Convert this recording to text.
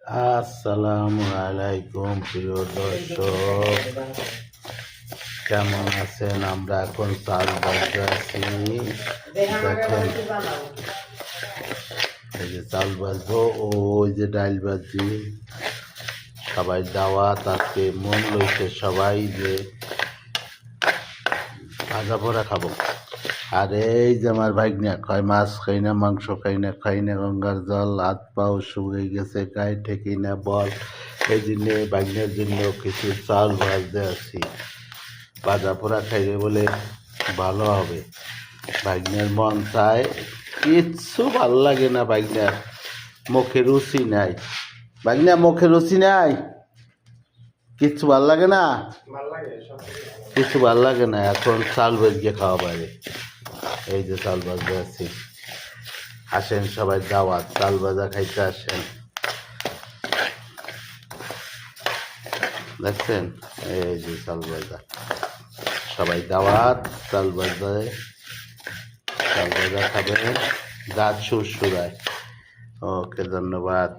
আসসালামু আলাইকুম প্রিয় দর্শক, কেমন আছেন? আমরা এখন চাল বাজতে আছি। দেখেন, এই যে চাল বাজবো, ওই যে ডাইল বাজি, সবাই দাওয়াত আজকে মন লইছে সবাই যে ভাজা পোড়া খাবো। আর এই যে আমার ভাগ্না কয় মাছ খাই না, মাংস খাই না, গঙ্গার জল হাত পাও শুকিয়ে গেছে, গায়ে ঠেকি না বল। এই জন্য ভাগ্নের জন্য কিছু চাল ভাজতে আছি, ভাজা পোড়া খাইবে বলে ভালো হবে। ভাগ্নের মন চায়, কিচ্ছু ভাল লাগে না, ভাগ্নার মুখে রুচি নাই। ভাগ্না মুখে রুচি নাই, কিচ্ছু ভাল লাগে না, কিছু ভাল লাগে না। এখন চাল ভেজে খাওয়া পারে। এই যে চাল ভাজতে আছি, আসেন সবাই দাওয়াত, চাল ভাজা খাইতে আসেন। দেখছেন, এই যে চাল ভাজা, সবাই দাওয়াত, চাল ভাজা খাবেন, গাছ সুর সুরায়। ওকে, ধন্যবাদ।